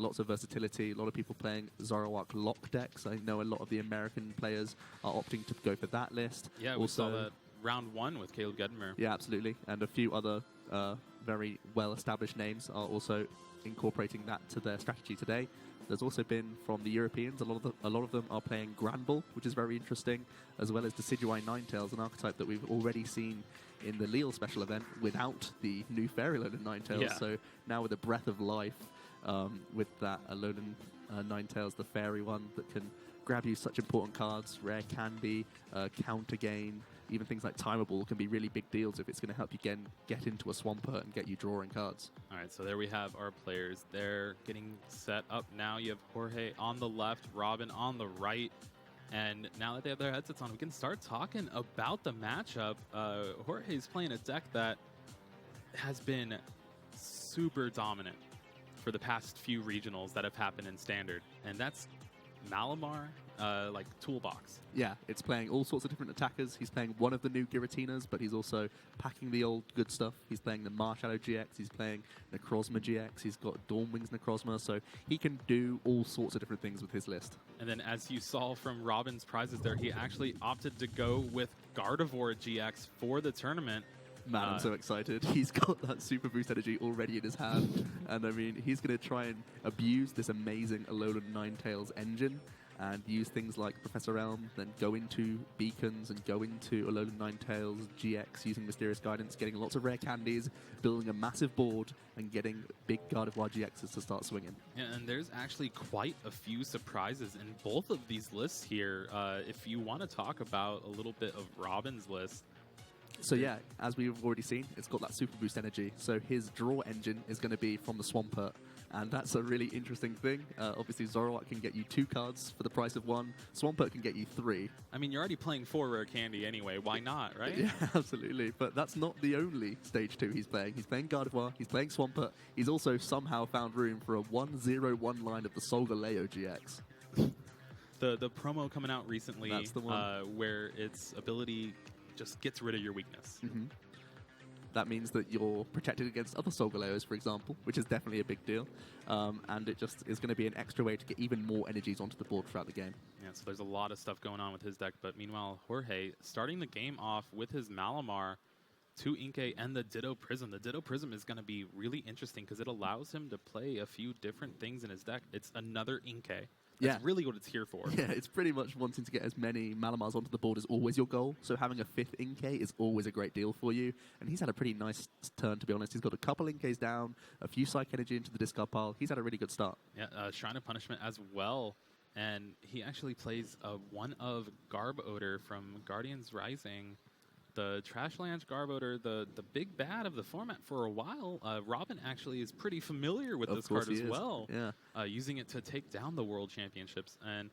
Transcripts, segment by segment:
lots of versatility. A lot of people playing Zoroark lock decks. I know a lot of the American players are opting to go for that list. Yeah, we saw that round 1 with Caleb Gedmer. Yeah, absolutely. And a few other very well-established names are also incorporating that to their strategy today. There's also been, from the Europeans, a lot of them are playing Granbull, which is very interesting, as well as Decidueye Ninetales, an archetype that we've already seen in the Lille special event without the new Fairy Alolan Ninetales. Yeah. So now with a breath of life, with that Alolan Ninetales, the fairy one that can grab you such important cards, rare candy, counter gain, even things like Timeable can be really big deals if it's going to help you get into a Swampert and get you drawing cards. All right, so there we have our players. They're getting set up now. You have Jorge on the left, Robin on the right. And now that they have their headsets on, we can start talking about the matchup. Jorge's playing a deck that has been super dominant for the past few regionals that have happened in Standard. And that's Malamar, like toolbox. Yeah, it's playing all sorts of different attackers. He's playing one of the new Giratinas, but he's also packing the old good stuff. He's playing the Marshallow GX, he's playing Necrozma GX, he's got Dawnwings Necrozma, so he can do all sorts of different things with his list. And then as you saw from Robin's prizes there, he actually opted to go with Gardevoir GX for the tournament. Man, I'm so excited. He's got that Super Boost energy already in his hand. And I mean, he's going to try and abuse this amazing Alolan Ninetales engine and use things like Professor Elm, then go into Beacons and go into Alolan Ninetales GX using Mysterious Guidance, getting lots of rare candies, building a massive board, and getting big Gardevoir GXs to start swinging. Yeah, and there's actually quite a few surprises in both of these lists here. If you want to talk about a little bit of Robin's list, so yeah, as we've already seen, it's got that Super Boost energy. So his draw engine is going to be from the Swampert, and that's a really interesting thing. Obviously, Zoroark can get you 2 cards for the price of 1. Swampert can get you 3. I mean, you're already playing 4 rare candy anyway. Why not, right? Yeah, absolutely. But that's not the only Stage 2 he's playing. He's playing Gardevoir, he's playing Swampert. He's also somehow found room for a 1/0/1 line of the Solgaleo GX. The promo coming out recently, That's the one. where its ability just gets rid of your weakness. Mm-hmm. That means that you're protected against other Solgaleos, for example, which is definitely a big deal. And it just is going to be an extra way to get even more energies onto the board throughout the game. Yeah, so there's a lot of stuff going on with his deck. But meanwhile, Jorge starting the game off with his Malamar, 2 Inkay, and the Ditto Prism. The Ditto Prism is going to be really interesting because it allows him to play a few different things in his deck. It's another Inkay. That's really what it's here for. Yeah, it's pretty much wanting to get as many Malamars onto the board is always your goal. So having a 5th Inkay is always a great deal for you. And he's had a pretty nice turn, to be honest. He's got a couple Inkays down, a few Psych Energy into the discard pile. He's had a really good start. Yeah, Shrine of Punishment as well. And he actually plays one of Garb Odor from Guardians Rising. The Trashlands Garb Odor, the big bad of the format for a while. Robin actually is pretty familiar with this card as well. Yeah. Using it to take down the World Championships. And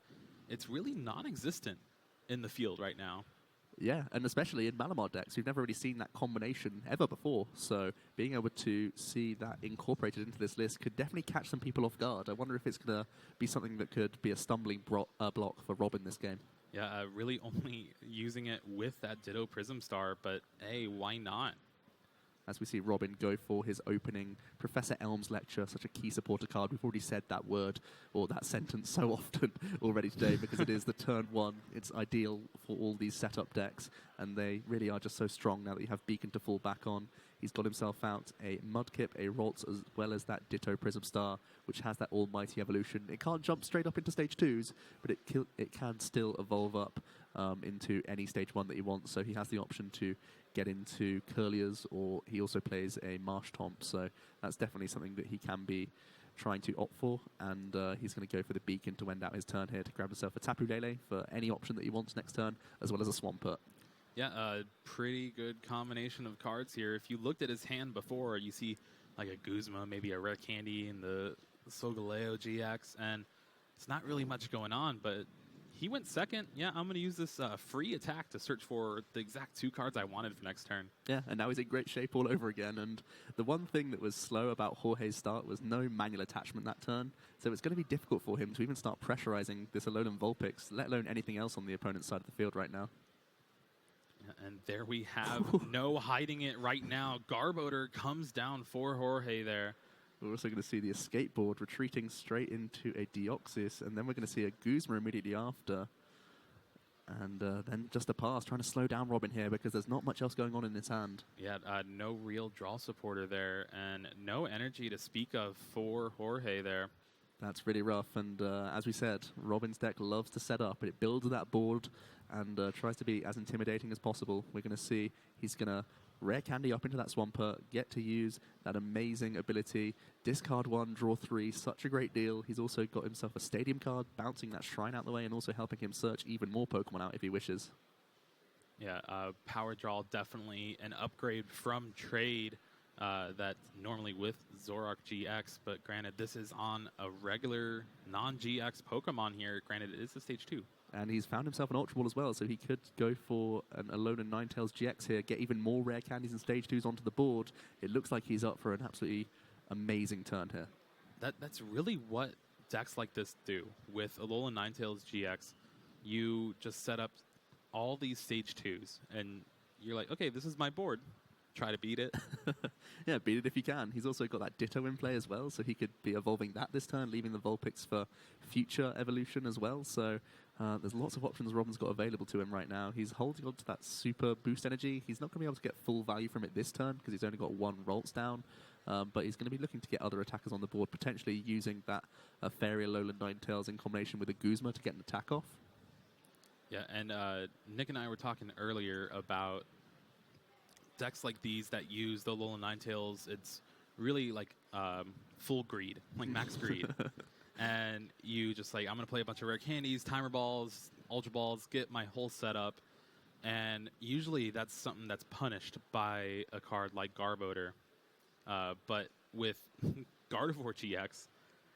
it's really non-existent in the field right now. Yeah, and especially in Malamar decks. We've never really seen that combination ever before. So being able to see that incorporated into this list could definitely catch some people off guard. I wonder if it's going to be something that could be a stumbling block for Robin this game. Yeah, really only using it with that Ditto Prism Star, but hey, why not? As we see Robin go for his opening Professor Elm's Lecture, such a key supporter card. We've already said that word or that sentence so often already today because it is the turn 1. It's ideal for all these setup decks, and they really are just so strong now that you have Beacon to fall back on. He's got himself out a Mudkip, a Ralts, as well as that Ditto Prism Star, which has that almighty evolution. It can't jump straight up into Stage 2s, but it can still evolve up into any Stage 1 that he wants, so he has the option to get into Curliers, or he also plays a Marsh Tomp, so that's definitely something that he can be trying to opt for, and he's going to go for the Beacon to end out his turn here to grab himself a Tapu Lele for any option that he wants next turn, as well as a Swampert. Yeah, a pretty good combination of cards here. If you looked at his hand before, you see like a Guzma, maybe a Rare Candy, and the Solgaleo GX, and it's not really much going on, but he went second. Yeah, I'm going to use this free attack to search for the exact 2 cards I wanted for next turn. Yeah, and now he's in great shape all over again. And the one thing that was slow about Jorge's start was no manual attachment that turn. So it's going to be difficult for him to even start pressurizing this Alolan Vulpix, let alone anything else on the opponent's side of the field right now. Yeah, and there we have no hiding it right now. Garb Odor comes down for Jorge there. We're also going to see the escape board retreating straight into a Deoxys, and then we're going to see a Guzma immediately after. And then just a pass, trying to slow down Robin here because there's not much else going on in his hand. Yeah, no real draw supporter there, and no energy to speak of for Jorge there. That's really rough, and as we said, Robin's deck loves to set up. It builds that board and tries to be as intimidating as possible. We're going to see he's going to rare candy up into that Swampert, get to use that amazing ability, discard 1, draw 3, such a great deal. He's also got himself a stadium card, bouncing that shrine out the way and also helping him search even more Pokemon out if he wishes. Yeah, power draw definitely an upgrade from trade that's normally with Zoroark GX, but granted this is on a regular non-GX Pokemon here. Granted it is the stage 2. And he's found himself an Ultra Ball as well, so he could go for an Alolan Ninetales GX here, get even more rare candies and stage 2s onto the board. It looks like he's up for an absolutely amazing turn here. That's really what decks like this do. With Alolan Ninetales GX, you just set up all these stage 2s, and you're like, okay, this is my board. Try to beat it. Yeah, beat it if you can. He's also got that Ditto in play as well, so he could be evolving that this turn, leaving the Vulpix for future evolution as well. So there's lots of options Robin's got available to him right now. He's holding on to that super boost energy. He's not going to be able to get full value from it this turn because he's only got 1 Rolts down. But he's going to be looking to get other attackers on the board, potentially using that Fairy Alolan Ninetales in combination with a Guzma to get an attack off. Yeah, and Nick and I were talking earlier about decks like these that use the Alolan Ninetales. It's really like full greed, like max greed. And you just like, I'm going to play a bunch of rare candies, timer balls, ultra balls, get my whole setup. And usually that's something that's punished by a card like Garbodor. But with Gardevoir GX,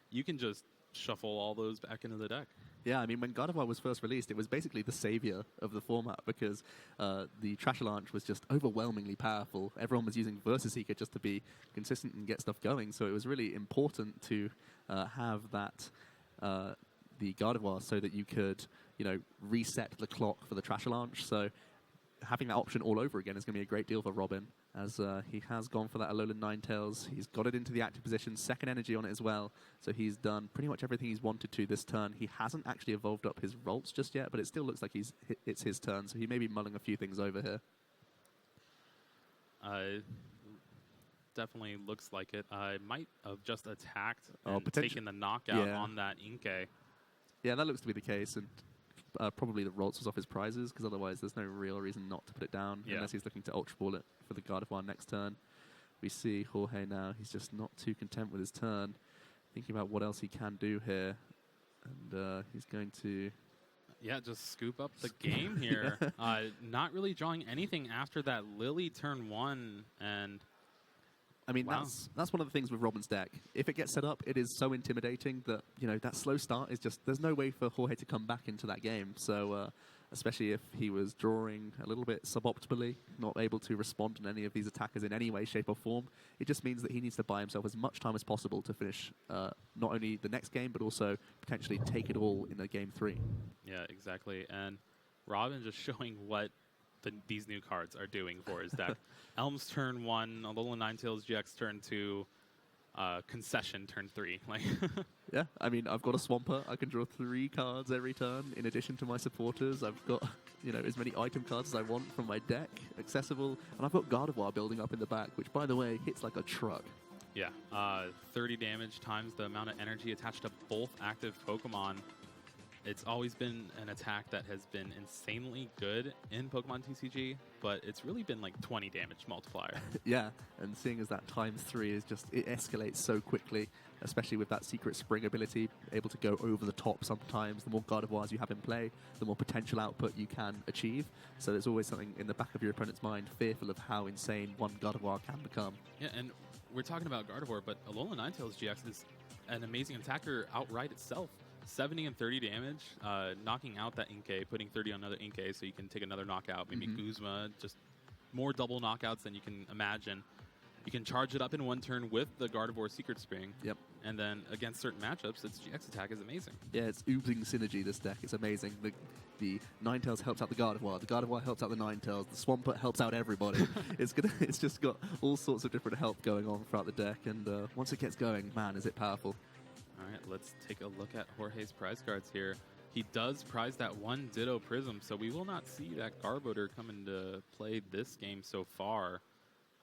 you can just shuffle all those back into the deck. Yeah, I mean, when Gardevoir was first released, it was basically the savior of the format because the Trash Launch was just overwhelmingly powerful. Everyone was using Versus Seeker just to be consistent and get stuff going, so it was really important to have that, the Gardevoir, so that you could, reset the clock for the Trash Launch. So having that option all over again is going to be a great deal for Robin, as he has gone for that Alolan Ninetales. He's got it into the active position, second energy on it as well, so he's done pretty much everything he's wanted to this turn. He hasn't actually evolved up his Rolts just yet, but it still looks like it's his turn, so he may be mulling a few things over here. Definitely looks like it. Might have just attacked Oh, and taken the knockout on that Inkay. Yeah, that looks to be the case, and probably the Rolts was off his prizes, because otherwise there's no real reason not to put it down, unless he's looking to Ultra Ball it for the Gardevoir next turn. We see Jorge now, he's just not too content with his turn, thinking about what else he can do here, and he's going to... Yeah, just scoop up the game here. Not really drawing anything after that Lily turn 1, and... I mean, that's one of the things with Robin's deck. If it gets set up, it is so intimidating that, that slow start is just... There's no way for Jorge to come back into that game. So, especially if he was drawing a little bit suboptimally, not able to respond to any of these attackers in any way, shape, or form, it just means that he needs to buy himself as much time as possible to finish not only the next game, but also potentially take it all in a game 3. Yeah, exactly. And Robin just showing what these new cards are doing for his deck. Elms turn 1, Alolan Ninetales GX turn 2, Concession turn 3. Yeah, I mean, I've got a Swampert. I can draw 3 cards every turn in addition to my supporters. I've got, as many item cards as I want from my deck accessible. And I've got Gardevoir building up in the back, which, by the way, hits like a truck. Yeah, 30 damage times the amount of energy attached to both active Pokemon. It's always been an attack that has been insanely good in Pokemon TCG, but it's really been like 20 damage multiplier. Yeah, and seeing as that times 3 is just, it escalates so quickly, especially with that Secret Spring ability, able to go over the top sometimes. The more Gardevoirs you have in play, the more potential output you can achieve. So there's always something in the back of your opponent's mind fearful of how insane one Gardevoir can become. Yeah, and we're talking about Gardevoir, but Alolan Ninetales GX is an amazing attacker outright itself. 70 and 30 damage, knocking out that Inkay, putting 30 on another Inkay so you can take another knockout, maybe Guzma, just more double knockouts than you can imagine. You can charge it up in one turn with the Gardevoir Secret Spring. Yep. And then against certain matchups, its GX attack is amazing. Yeah, it's oozing synergy, this deck. It's amazing. The Ninetales helps out the Gardevoir. The Gardevoir helps out the Ninetales. The Swampert helps out everybody. It's just got all sorts of different help going on throughout the deck. And once it gets going, man, is it powerful. All right, let's take a look at Jorge's prize cards here. He does prize that one Ditto Prism, so we will not see that Garbodor come into play this game so far.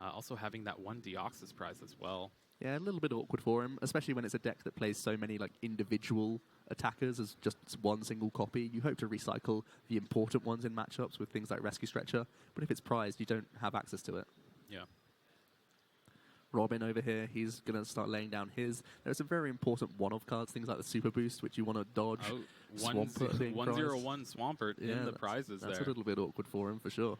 Also having that one Deoxys prize as well. Yeah, a little bit awkward for him, especially when it's a deck that plays so many like individual attackers as just one single copy. You hope to recycle the important ones in matchups with things like Rescue Stretcher, but if it's prized, you don't have access to it. Yeah. Robin over here, he's going to start laying down his. There's a very important one-off cards, things like the Super Boost, which you want to dodge. Oh, Swampert being prized. 101 Swampert in the prizes that's there. A little bit awkward for him, for sure.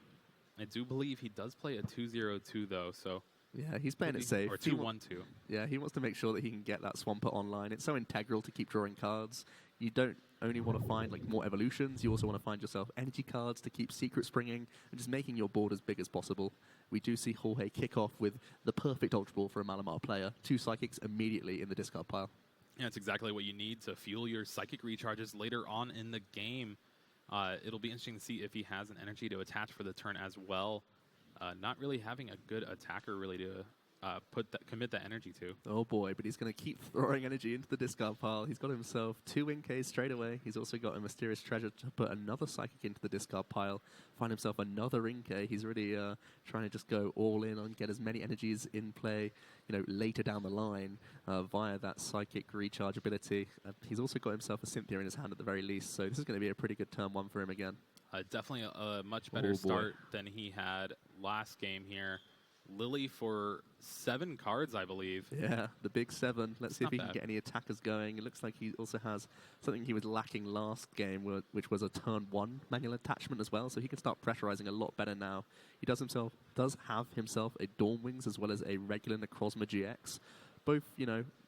I do believe he does play a 202 though, so... Yeah, he's playing it safe. Or 212. Yeah, he wants to make sure that he can get that Swampert online. It's so integral to keep drawing cards. You don't only want to find like more evolutions, you also want to find yourself energy cards to keep secret springing and just making your board as big as possible. We do see Jorge kick off with the perfect Ultra Ball for a Malamar player. 2 Psychics immediately in the discard pile. Yeah, it's exactly what you need to fuel your Psychic recharges later on in the game. It'll be interesting to see if he has an energy to attach for the turn as well. Not really having a good attacker really to commit that energy to. Oh boy, but he's going to keep throwing energy into the discard pile. He's got himself 2 Inkays straight away. He's also got a Mysterious Treasure to put another Psychic into the discard pile, find himself another Inkay. He's really trying to just go all in on get as many energies in play, later down the line via that Psychic recharge ability. He's also got himself a Cynthia in his hand at the very least, so this is going to be a pretty good turn 1 for him again. Definitely a much better start than he had last game here. Lily for 7 cards, I believe. Yeah, the big 7. Let's see if he can get any attackers going. It looks like he also has something he was lacking last game, which was a turn 1 manual attachment as well, so he can start pressurizing a lot better now. He does have himself a Dawn Wings as well as a regular Necrozma GX. Both,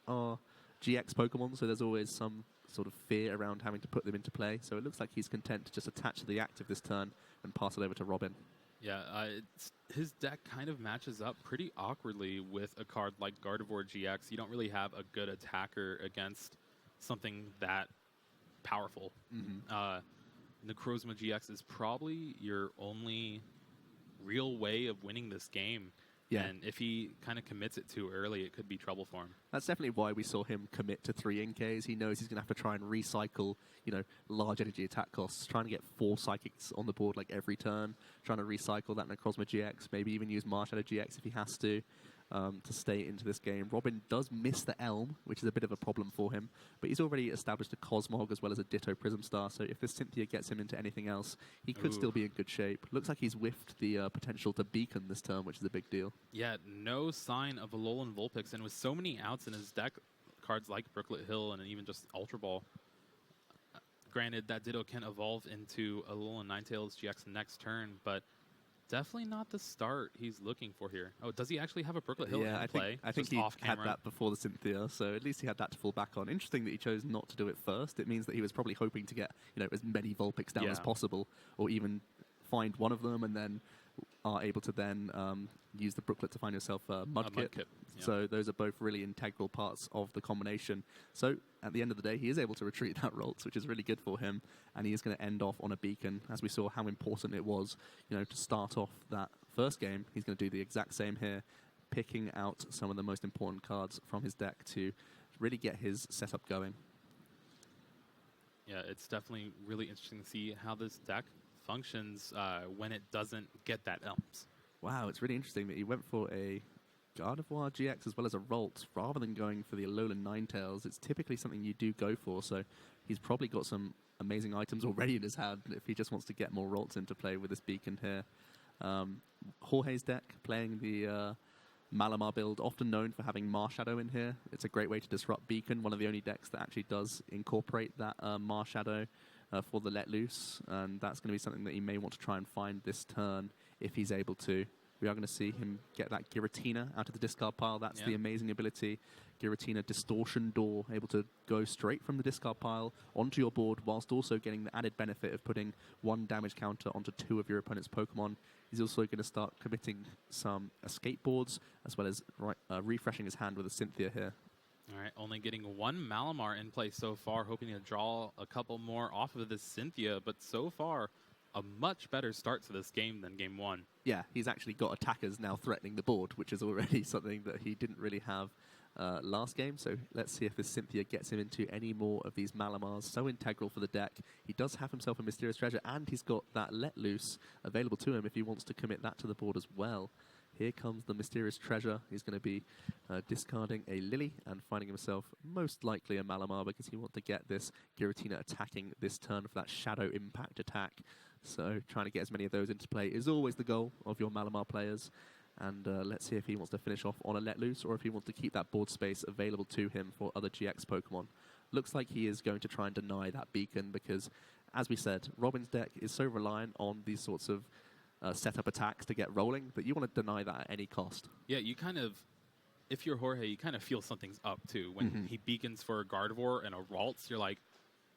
are GX Pokemon, so there's always some sort of fear around having to put them into play. So it looks like he's content to just attach to the active this turn and pass it over to Robin. Yeah, his deck kind of matches up pretty awkwardly with a card like Gardevoir GX. You don't really have a good attacker against something that powerful. Necrozma GX is probably your only real way of winning this game. Yeah. And if he kind of commits it too early, it could be trouble for him. That's definitely why we saw him commit to 3 Inkays. He knows he's going to have to try and recycle, large energy attack costs, trying to get 4 Psychics on the board like every turn, trying to recycle that Necrozma GX, maybe even use Marshadow GX if he has to stay into this game. Robin does miss the Elm, which is a bit of a problem for him, but he's already established a Cosmog as well as a Ditto Prism Star, so if this Cynthia gets him into anything else, he could still be in good shape. Looks like he's whiffed the potential to Beacon this turn, which is a big deal. Yeah, no sign of Alolan Vulpix, and with so many outs in his deck, cards like Brooklet Hill and even just Ultra Ball, granted that Ditto can evolve into Alolan Ninetales GX next turn, but definitely not the start he's looking for here. Oh, does he actually have a Brooklet Hill in play? I think he had that before the Cynthia, so at least he had that to fall back on. Interesting that he chose not to do it first. It means that he was probably hoping to get as many Vulpix down as possible, or even find one of them and then are able to then use the Brooklet to find yourself a Mudkip. Yeah. So those are both really integral parts of the combination. So at the end of the day, he is able to retreat that Ralts, which is really good for him, and he is going to end off on a Beacon. As we saw how important it was, to start off that first game, he's going to do the exact same here, picking out some of the most important cards from his deck to really get his setup going. Yeah, it's definitely really interesting to see how this deck functions when it doesn't get that Elms. Wow, it's really interesting that he went for a Gardevoir GX as well as a Ralts rather than going for the Alolan Ninetales. It's typically something you do go for, so he's probably got some amazing items already in his hand if he just wants to get more Ralts into play with this Beacon here. Jorge's deck, playing the Malamar build, often known for having Marshadow in here. It's a great way to disrupt Beacon, one of the only decks that actually does incorporate that Marshadow for the Let Loose, and that's going to be something that he may want to try and find this turn if he's able to. We are going to see him get that Giratina out of the discard pile. That's the amazing ability. Giratina Distortion Door, able to go straight from the discard pile onto your board whilst also getting the added benefit of putting 1 damage counter onto 2 of your opponent's Pokemon. He's also going to start committing some escape boards as well as refreshing his hand with a Cynthia here. All right, only getting one Malamar in play so far, hoping to draw a couple more off of this Cynthia, but so far, a much better start to this game than game one. Yeah, he's actually got attackers now threatening the board, which is already something that he didn't really have last game. So let's see if this Cynthia gets him into any more of these Malamars. So integral for the deck. He does have himself a Mysterious Treasure, and he's got that Let Loose available to him if he wants to commit that to the board as well. Here comes the Mysterious Treasure. He's going to be discarding a Lily and finding himself most likely a Malamar because he wants to get this Giratina attacking this turn for that Shadow Impact attack. So trying to get as many of those into play is always the goal of your Malamar players. And let's see if he wants to finish off on a Let Loose or if he wants to keep that board space available to him for other GX Pokemon. Looks like he is going to try and deny that Beacon because, as we said, Robin's deck is so reliant on these sorts of setup attacks to get rolling that you want to deny that at any cost. Yeah, you kind of, if you're Jorge, you kind of feel something's up too. When he beacons for a Gardevoir and a Ralts, you're like,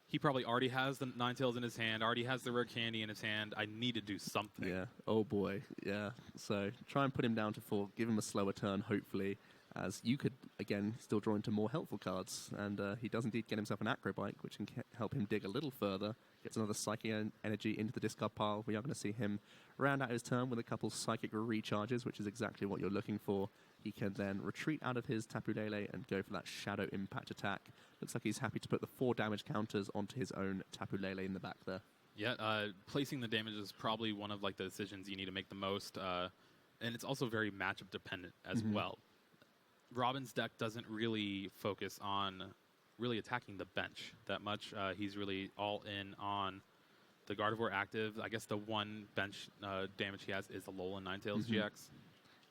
he probably already has the Ninetales in his hand, already has the rare candy in his hand. I need to do something. Yeah. Oh boy. Yeah. So try and put him down to 4. Give him a slower turn, hopefully, as you could, again, still draw into more helpful cards. And he does indeed get himself an Acrobike, which can help him dig a little further. Gets another Psychic Energy into the discard pile. We are going to see him round out his turn with a couple Psychic recharges, which is exactly what you're looking for. He can then retreat out of his Tapu Lele and go for that Shadow Impact attack. Looks like he's happy to put the 4 damage counters onto his own Tapu Lele in the back there. Yeah, placing the damage is probably one of like the decisions you need to make the most, and it's also very matchup dependent as well. Robin's deck doesn't really focus on really attacking the bench that much. He's really all in on the Gardevoir active. I guess the one bench damage he has is the Alolan Ninetales GX.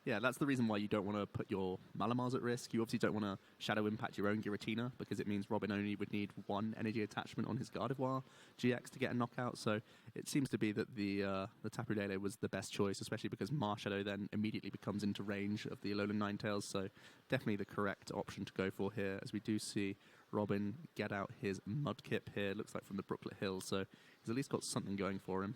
Yeah, that's the reason why you don't want to put your Malamars at risk. You obviously don't want to Shadow Impact your own Giratina because it means Robin only would need 1 energy attachment on his Gardevoir GX to get a knockout. So it seems to be that the Tapu Lele was the best choice, especially because Marshadow then immediately becomes into range of the Alolan Ninetales. So definitely the correct option to go for here, as we do see Robin get out his Mudkip here. Looks like from the Brooklet Hills, so he's at least got something going for him.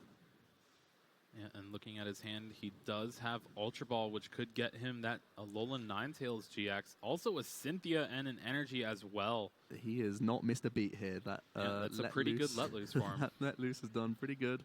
Yeah, and looking at his hand, he does have Ultra Ball, which could get him that Alolan Ninetales GX. Also a Cynthia and an Energy as well. He has not missed a beat here. That's a pretty good Let Loose for him. That Let Loose has done pretty good.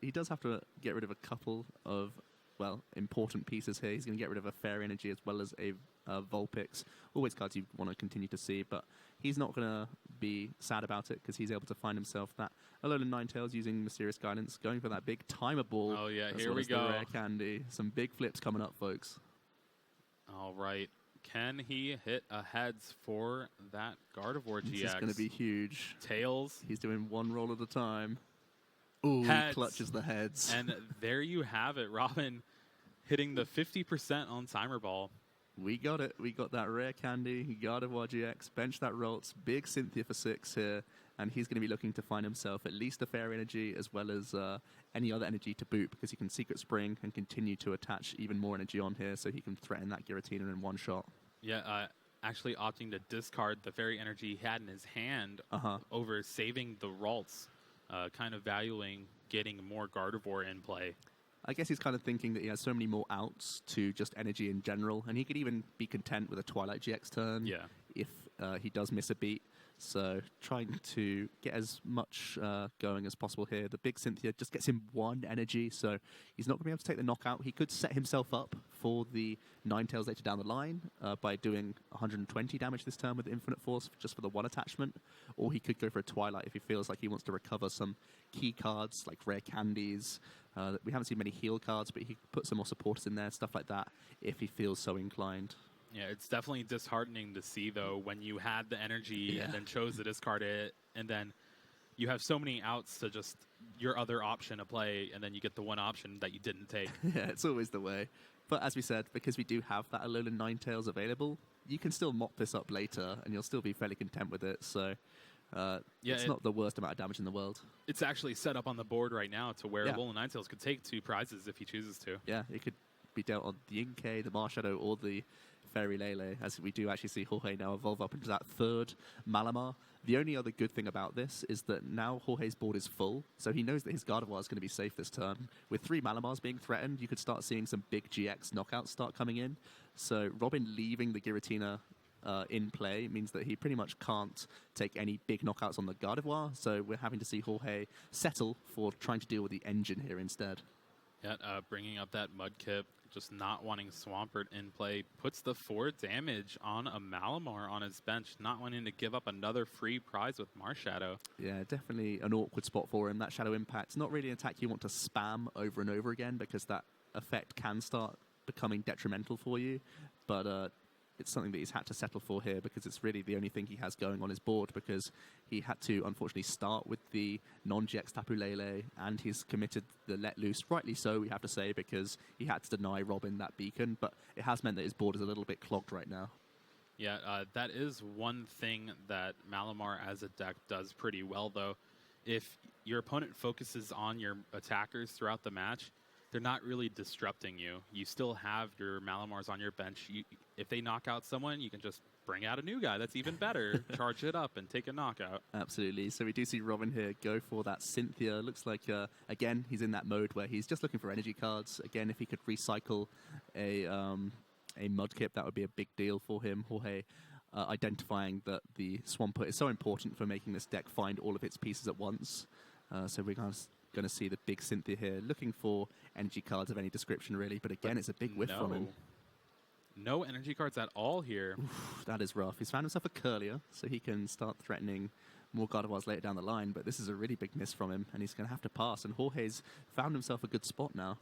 He does have to get rid of a couple of, well, important pieces here. He's going to get rid of a Fairy Energy as well as a Vulpix. Always cards you want to continue to see, but he's not going to be sad about it because he's able to find himself that Alolan Ninetales using Mysterious Guidance, going for that big Timer Ball. Oh yeah, as here well we as go. The rare candy. Some big flips coming up, folks. All right. Can he hit a heads for that Gardevoir GX? This is going to be huge. Tails. He's doing one roll at a time. Ooh, he clutches the heads. And there you have it. Robin hitting the 50% on Timer Ball. We got it. We got that rare candy. Gardevoir GX. Bench that Ralts. Big Cynthia for 6 here. And he's going to be looking to find himself at least a Fairy Energy as well as any other energy to boot because he can Secret Spring and continue to attach even more energy on here so he can threaten that Giratina in one shot. Yeah, actually opting to discard the Fairy Energy he had in his hand over saving the Ralts, kind of valuing getting more Gardevoir in play. I guess he's kind of thinking that he has so many more outs to just energy in general, and he could even be content with a Twilight GX turn if he does miss a beat. So trying to get as much going as possible here. The big Cynthia just gets him 1 energy, so he's not going to be able to take the knockout. He could set himself up for the Ninetales later down the line by doing 120 damage this turn with Infinite Force just for the 1 attachment, or he could go for a Twilight if he feels like he wants to recover some key cards like rare candies. We haven't seen many heal cards, but he could put some more supporters in there, stuff like that, if he feels so inclined. Yeah, it's definitely disheartening to see, though, when you had the energy and then chose to discard it, and then you have so many outs to just your other option to play, and then you get the one option that you didn't take. Yeah, it's always the way. But as we said, because we do have that Alolan Ninetales available, you can still mop this up later, and you'll still be fairly content with it. So it's not the worst amount of damage in the world. It's actually set up on the board right now to where Alolan Ninetales could take 2 prizes if he chooses to. Yeah, it could be dealt on the Inkay, the Marshadow, or the Fairy Lele, as we do actually see Jorge now evolve up into that 3rd Malamar. The only other good thing about this is that now Jorge's board is full, so he knows that his Gardevoir is going to be safe this turn. With 3 Malamars being threatened, you could start seeing some big GX knockouts start coming in. So Robin leaving the Giratina in play. It means that he pretty much can't take any big knockouts on the Gardevoir, so we're having to see Jorge settle for trying to deal with the engine here instead. Yeah, bringing up that Mudkip, just not wanting Swampert in play, puts the 4 damage on a Malamar on his bench, not wanting to give up another free prize with Marshadow. Yeah, definitely an awkward spot for him. That Shadow Impact's not really an attack you want to spam over and over again because that effect can start becoming detrimental for you, but it's something that he's had to settle for here because it's really the only thing he has going on his board, because he had to unfortunately start with the non-GX Tapu Lele and he's committed the Let Loose, rightly so we have to say, because he had to deny Robin that beacon, but it has meant that his board is a little bit clogged right now. Yeah, that is one thing that Malamar as a deck does pretty well, though. If your opponent focuses on your attackers throughout the match, they're not really disrupting you. You still have your Malamars on your bench. If they knock out someone, you can just bring out a new guy. That's even better. Charge it up and take a knockout. Absolutely. So we do see Robin here go for that Cynthia. Looks like, again, he's in that mode where he's just looking for energy cards. Again, if he could recycle a Mudkip, that would be a big deal for him. Jorge identifying that the Swampert is so important for making this deck find all of its pieces at once. So we're going to see the big Cynthia here, looking for energy cards of any description, really. But again, it's a big whiff from him. No energy cards at all here. Oof, that is rough. He's found himself a Curlier, so he can start threatening more Gardevoirs later down the line. But this is a really big miss from him, and he's going to have to pass. And Jorge's found himself a good spot now.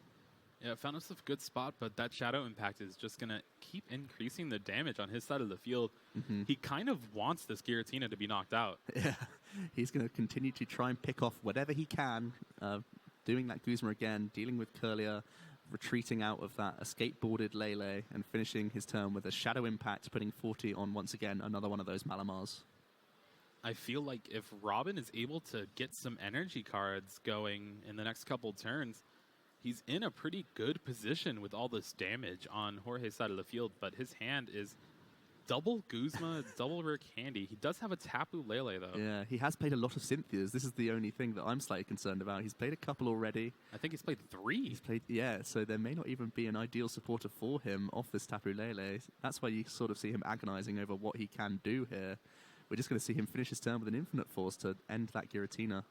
Yeah, found himself a good spot, but that Shadow Impact is just going to keep increasing the damage on his side of the field. Mm-hmm. He kind of wants this Giratina to be knocked out. Yeah, he's going to continue to try and pick off whatever he can, doing that Guzma again, dealing with Curlier, retreating out of that escape-boarded Lele, and finishing his turn with a Shadow Impact, putting 40 on, once again, another one of those Malamars. I feel like if Robin is able to get some energy cards going in the next couple turns, he's in a pretty good position with all this damage on Jorge's side of the field, but his hand is double Guzma, double Rare Candy. He does have a Tapu Lele, though. Yeah, he has played a lot of Cynthias. This is the only thing that I'm slightly concerned about. He's played a couple already. I think he's played 3. He's played, yeah, so there may not even be an ideal supporter for him off this Tapu Lele. That's why you sort of see him agonizing over what he can do here. We're just going to see him finish his turn with an Infinite Force to end that Giratina.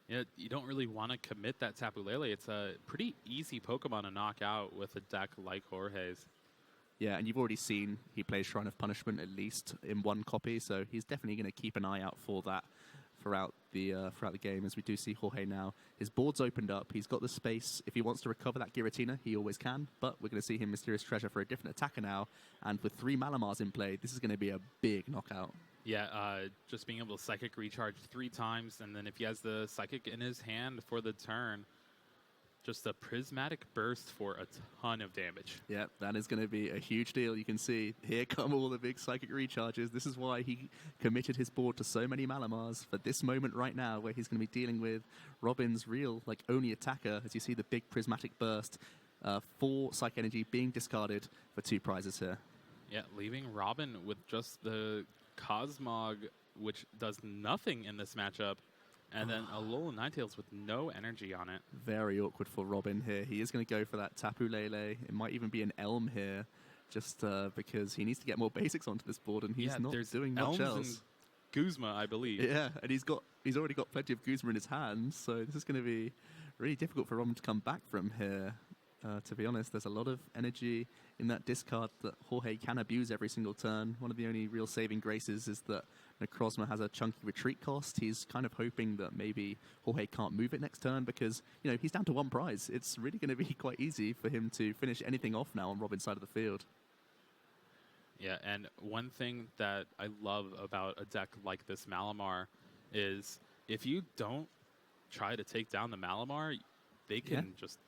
Yeah, you don't really want to commit that Tapu Lele. It's a pretty easy Pokemon to knock out with a deck like Jorge's. Yeah, and you've already seen he plays Shrine of Punishment at least in one copy, so he's definitely going to keep an eye out for that throughout the game. As we do see Jorge now, his board's opened up. He's got the space. If he wants to recover that Giratina, he always can, but we're going to see him Mysterious Treasure for a different attacker now, and with 3 Malamars in play, this is going to be a big knockout. Yeah, just being able to Psychic Recharge 3 times, and then if he has the Psychic in his hand for the turn, just a Prismatic Burst for a ton of damage. Yeah, that is going to be a huge deal. You can see, here come all the big Psychic Recharges. This is why he committed his board to so many Malamars for this moment right now, where he's going to be dealing with Robin's real, only attacker, as you see the big Prismatic Burst. 4 Psych Energy being discarded for 2 prizes here. Yeah, leaving Robin with just the Cosmog, which does nothing in this matchup, and then a Alolan Ninetales with no energy on it. Very awkward for Robin here. He is going to go for that Tapu Lele. It might even be an Elm here, just because he needs to get more basics onto this board, and he's not doing much else. Guzma, I believe. Yeah, and he's already got plenty of Guzma in his hands, so this is going to be really difficult for Robin to come back from here. To be honest, there's a lot of energy in that discard that Jorge can abuse every single turn. One of the only real saving graces is that Necrozma has a chunky retreat cost. He's kind of hoping that maybe Jorge can't move it next turn because, he's down to 1 prize. It's really going to be quite easy for him to finish anything off now on Robin's side of the field. Yeah, and one thing that I love about a deck like this Malamar is if you don't try to take down the Malamar, they can just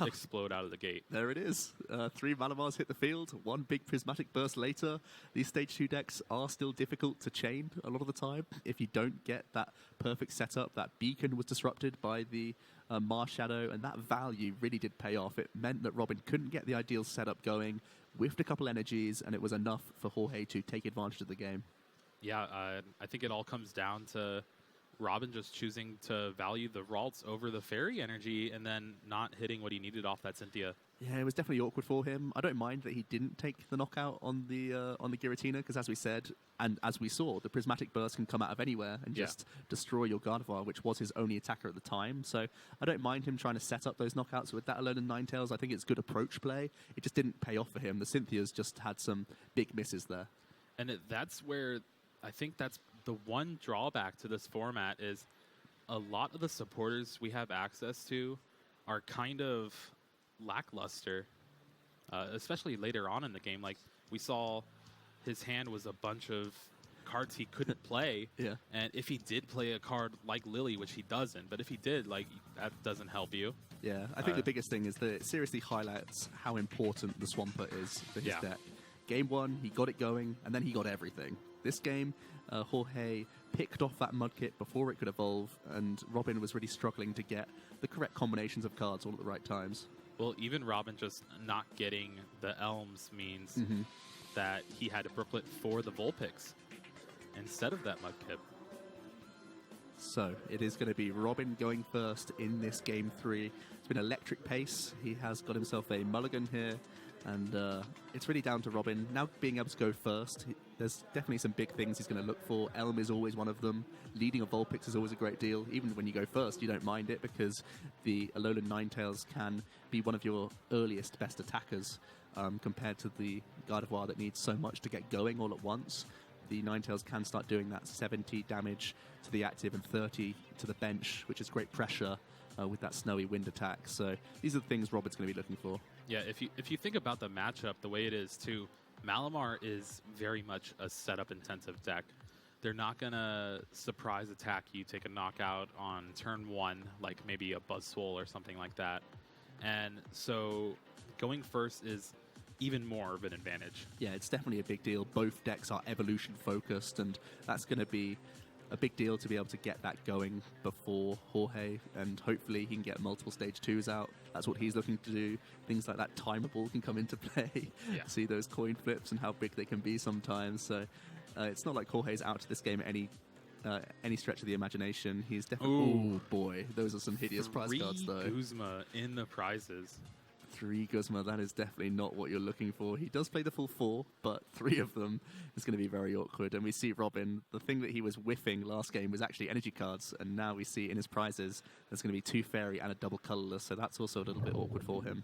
explode out of the gate. There it is. 3 Malamars hit the field, 1 big Prismatic Burst later. These Stage 2 decks are still difficult to chain a lot of the time. If you don't get that perfect setup, that beacon was disrupted by the Marshadow, and that value really did pay off. It meant that Robin couldn't get the ideal setup going, whiffed a couple energies, and it was enough for Jorge to take advantage of the game. Yeah, I think it all comes down to Robin just choosing to value the Ralts over the Fairy energy and then not hitting what he needed off that Cynthia. Yeah, it was definitely awkward for him. I don't mind that he didn't take the knockout on the Giratina, because as we said, and as we saw, the Prismatic Burst can come out of anywhere and Yeah. just destroy your Gardevoir, which was his only attacker at the time. So I don't mind him trying to set up those knockouts with that alone and Ninetales. I think it's good approach play. It just didn't pay off for him. The Cynthia's just had some big misses there. And that's where I think that's the one drawback to this format is a lot of the supporters we have access to are kind of lackluster, especially later on in the game. Like, we saw his hand was a bunch of cards he couldn't play. Yeah. And if he did play a card like Lily, which he doesn't, but if he did, like, that doesn't help you. Yeah, I think the biggest thing is that it seriously highlights how important the Swampert is for his deck. Game 1, he got it going, and then he got everything. This game, Jorge picked off that Mudkip before it could evolve, and Robin was really struggling to get the correct combinations of cards all at the right times. Well, even Robin just not getting the Elms means that he had to Brooklet for the Vulpix instead of that Mudkip. So it is going to be Robin going first in this game 3. It's been electric pace. He has got himself a mulligan here, and it's really down to Robin now being able to go first. There's definitely some big things he's going to look for. Elm is always one of them. Leading a Vulpix is always a great deal. Even when you go first, you don't mind it because the Alolan Ninetales can be one of your earliest best attackers compared to the Gardevoir that needs so much to get going all at once. The Ninetales can start doing that 70 damage to the active and 30 to the bench, which is great pressure with that snowy wind attack. So these are the things Robert's going to be looking for. Yeah, if you think about the matchup, the way it is too, Malamar is very much a setup-intensive deck. They're not going to surprise attack you, take a knockout on turn 1, like maybe a Buzzwole or something like that. And so going first is even more of an advantage. Yeah, it's definitely a big deal. Both decks are evolution-focused, and that's going to be a big deal to be able to get that going before Jorge, and hopefully he can get multiple stage 2s out. That's what he's looking to do. Things like that timeable can come into play. Yeah. See those coin flips and how big they can be sometimes. So it's not like Jorge's out to this game at any stretch of the imagination. He's definitely... Oh, boy. Those are some hideous prize cards, though. 3 Guzma in the prizes. 3 Guzma, that is definitely not what you're looking for. He does play the full 4, but 3 of them is going to be very awkward. And we see Robin, the thing that he was whiffing last game was actually energy cards, and now we see in his prizes there's going to be 2 fairy and a double colorless, so that's also a little bit awkward for him.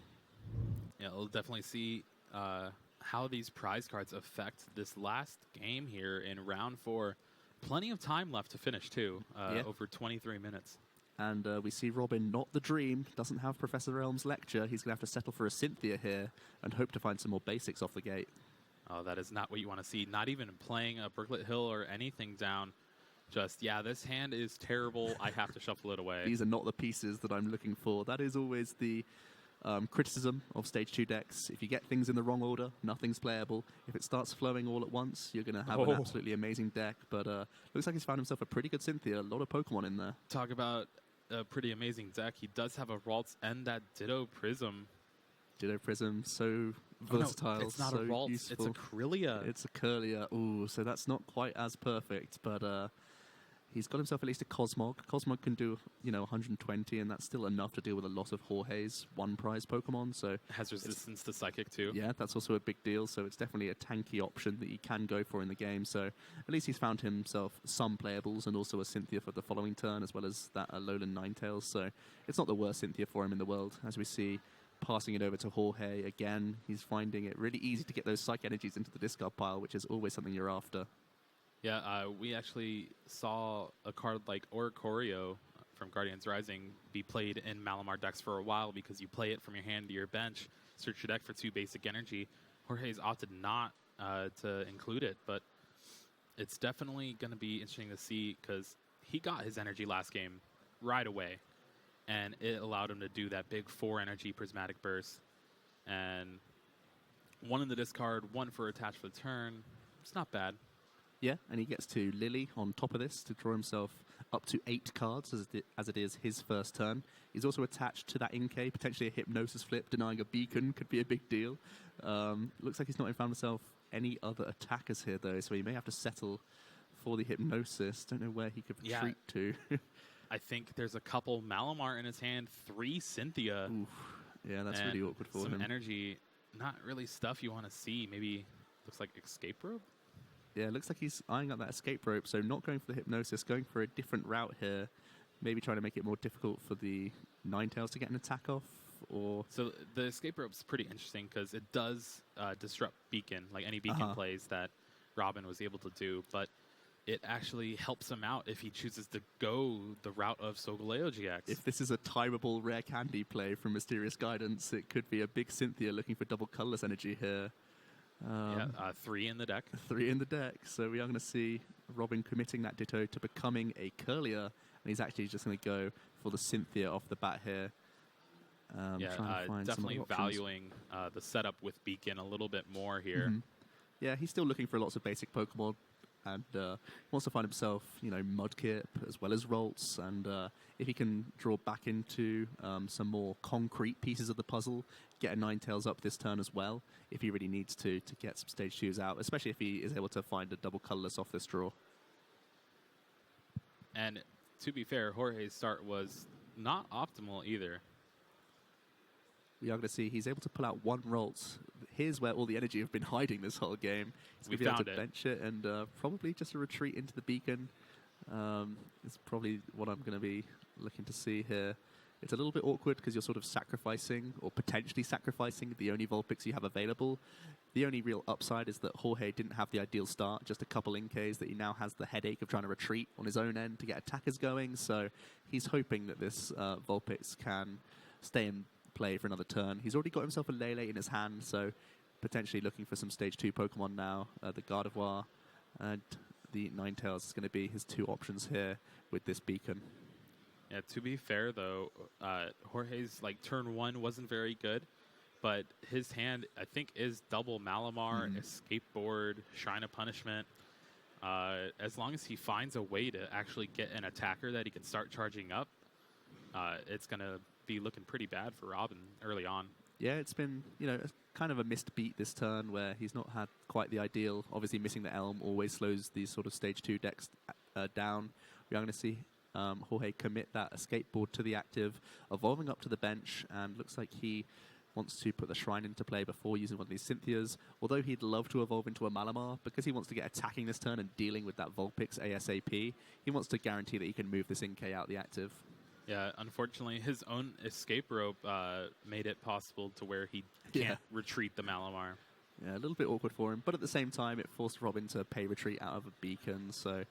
Yeah, we'll definitely see how these prize cards affect this last game here in round 4. Plenty of time left to finish, too, over 23 minutes. And we see Robin, not the dream, doesn't have Professor Elm's lecture. He's going to have to settle for a Cynthia here and hope to find some more basics off the gate. Oh, that is not what you want to see. Not even playing a Brooklet Hill or anything down. Just, yeah, this hand is terrible. I have to shuffle it away. These are not the pieces that I'm looking for. That is always the criticism of Stage 2 decks. If you get things in the wrong order, nothing's playable. If it starts flowing all at once, you're going to have an absolutely amazing deck. But looks like he's found himself a pretty good Cynthia. A lot of Pokemon in there. Talk about a pretty amazing deck. He does have a Ralts and that Ditto Prism. Ditto Prism, so versatile, no, it's not so a Ralts, useful. it's a Kirlia. It's a Kirlia. Ooh, so that's not quite as perfect, but he's got himself at least a Cosmog. Cosmog can do, 120, and that's still enough to deal with a lot of Jorge's one-prize Pokemon. So has resistance to Psychic, too. Yeah, that's also a big deal, so it's definitely a tanky option that he can go for in the game. So at least he's found himself some playables and also a Cynthia for the following turn, as well as that Alolan Ninetales. So it's not the worst Cynthia for him in the world, as we see. Passing it over to Jorge again, he's finding it really easy to get those Psych Energies into the discard pile, which is always something you're after. Yeah, we actually saw a card like Oricorio from Guardians Rising be played in Malamar decks for a while because you play it from your hand to your bench, search your deck for 2 basic energy. Jorge's opted not to include it, but it's definitely going to be interesting to see because he got his energy last game right away, and it allowed him to do that big 4 energy Prismatic Burst. And 1 in the discard, 1 for attach for the turn. It's not bad. Yeah, and he gets to Lily on top of this to draw himself up to 8 cards as it is his first turn. He's also attached to that Inkay, potentially a Hypnosis flip, denying a beacon could be a big deal. Looks like he's not found himself any other attackers here, though, so he may have to settle for the Hypnosis. Don't know where he could retreat to. I think there's a couple Malamar in his hand, 3 Cynthia. Oof. Yeah, that's really awkward for some him. energy, not really stuff you want to see. Maybe looks like escape rope. Yeah, it looks like he's eyeing up that escape rope, so not going for the hypnosis, going for a different route here. Maybe trying to make it more difficult for the Ninetales to get an attack off, or... So the escape rope's pretty interesting because it does disrupt Beacon, like any Beacon plays that Robin was able to do, but it actually helps him out if he chooses to go the route of Solgaleo GX. If this is a timeable rare candy play from Mysterious Guidance, it could be a big Cynthia looking for double colorless energy here. 3 in the deck. 3 in the deck, so we are going to see Robin committing that Ditto to becoming a Curlier, and he's actually just going to go for the Cynthia off the bat here. Definitely valuing the setup with Beacon a little bit more here. Yeah, he's still looking for lots of basic Pokemon, and wants to find himself, Mudkip as well as Ralts, and if he can draw back into some more concrete pieces of the puzzle, get a Ninetales up this turn as well, if he really needs to get some stage 2s out, especially if he is able to find a double colorless off this draw. And to be fair, Jorge's start was not optimal either. We are going to see he's able to pull out 1 Ralts. Here's where all the energy have been hiding this whole game. He's going to be able to bench it, and probably just a retreat into the Beacon. It's probably what I'm going to be looking to see here. It's a little bit awkward because you're sort of sacrificing, or potentially sacrificing, the only Vulpix you have available. The only real upside is that Jorge didn't have the ideal start, just a couple Inks, that he now has the headache of trying to retreat on his own end to get attackers going. So he's hoping that this Vulpix can stay in play for another turn. He's already got himself a Lele in his hand, so potentially looking for some stage 2 Pokemon now. The Gardevoir and the Ninetales is going to be his 2 options here with this Beacon. Yeah, to be fair though, Jorge's turn 1 wasn't very good, but his hand I think is double Malamar, Escape Board, Shrine of Punishment. As long as he finds a way to actually get an attacker that he can start charging up, it's going to be looking pretty bad for Robin early on. Yeah, it's been, kind of a missed beat this turn where he's not had quite the ideal. Obviously, missing the Elm always slows these sort of stage 2 decks down. We are going to see Jorge commit that escape board to the active, evolving up to the bench, and looks like he wants to put the Shrine into play before using one of these Cynthias, although he'd love to evolve into a Malamar, because he wants to get attacking this turn and dealing with that Vulpix ASAP. He wants to guarantee that he can move this Inkay out the active. Yeah, unfortunately, his own escape rope made it possible to where he can't retreat the Malamar. Yeah, a little bit awkward for him, but at the same time, it forced Robin to pay retreat out of a Beacon, so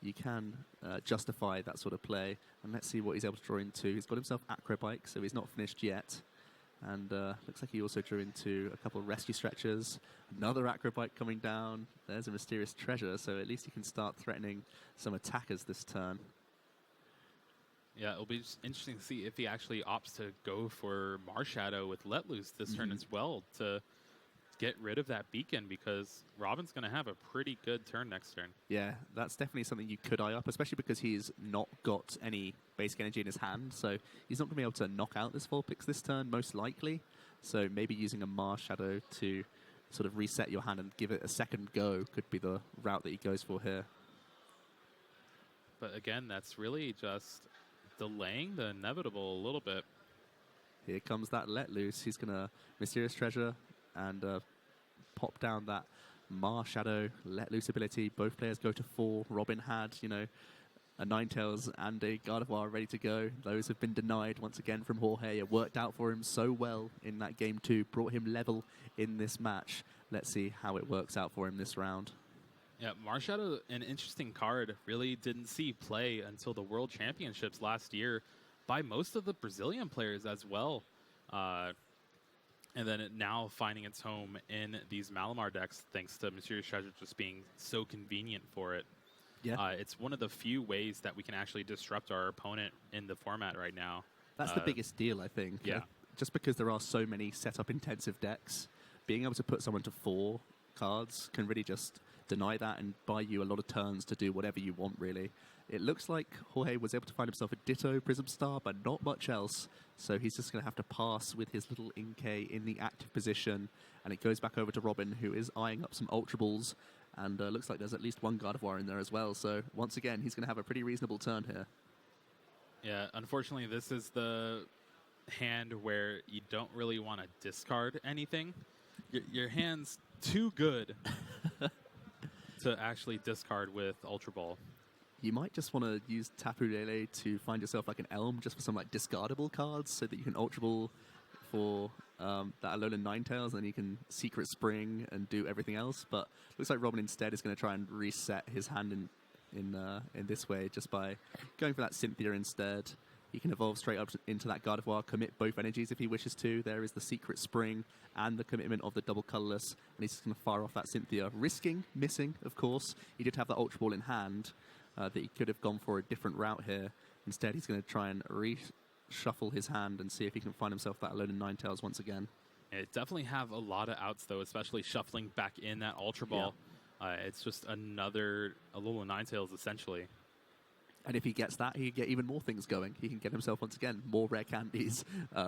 you can justify that sort of play. And let's see what he's able to draw into. He's got himself Acrobike, so he's not finished yet. And looks like he also drew into a couple of rescue stretchers. Another Acrobike coming down. There's a Mysterious Treasure, so at least he can start threatening some attackers this turn. Yeah, it'll be interesting to see if he actually opts to go for Marshadow with Let Loose this turn as well to get rid of that Beacon, because Robin's going to have a pretty good turn next turn. Yeah, that's definitely something you could eye up, especially because he's not got any basic energy in his hand, so he's not going to be able to knock out this Vulpix this turn, most likely. So maybe using a Marshadow to sort of reset your hand and give it a second go could be the route that he goes for here. But again, that's really just delaying the inevitable a little bit. Here comes that Let Loose. He's going to Mysterious Treasure and pop down that Marshadow Let Loose ability. Both players go to 4. Robin had, a Ninetales and a Gardevoir ready to go. Those have been denied once again from Jorge. It worked out for him so well in that game 2. Brought him level in this match. Let's see how it works out for him this round. Yeah, Marshadow, an interesting card, really didn't see play until the World Championships last year by most of the Brazilian players as well. And then now finding its home in these Malamar decks, thanks to Mysterious Treasure just being so convenient for it. Yeah. It's one of the few ways that we can actually disrupt our opponent in the format right now. That's the biggest deal, I think. Yeah. Just because there are so many setup-intensive decks, being able to put someone to 4 cards can really just deny that and buy you a lot of turns to do whatever you want, really. It looks like Jorge was able to find himself a Ditto Prism Star, but not much else. So he's just going to have to pass with his little Inkay in the active position. And it goes back over to Robin, who is eyeing up some Ultra Balls. And looks like there's at least one Gardevoir in there as well. So once again, he's going to have a pretty reasonable turn here. Yeah, unfortunately, this is the hand where you don't really want to discard anything. Your hand's too good to actually discard with Ultra Ball. You might just want to use Tapu Lele to find yourself like an Elm just for some like discardable cards so that you can Ultra Ball for that Alolan Ninetales, and then you can Secret Spring and do everything else. But looks like Robin instead is going to try and reset his hand in this way just by going for that Cynthia instead. He can evolve straight up into that Gardevoir, commit both energies if he wishes to. There is the Secret Spring and the commitment of the double colorless, and he's just going to fire off that Cynthia, risking missing, of course. He did have that Ultra Ball in hand that he could have gone for a different route here. Instead, he's going to try and reshuffle his hand and see if he can find himself that Alolan Ninetales once again. It definitely have a lot of outs, though, especially shuffling back in that Ultra Ball. Yeah. It's just another Alolan Ninetales, essentially. And if he gets that, he can get even more things going. He can get himself, once again, more rare candies,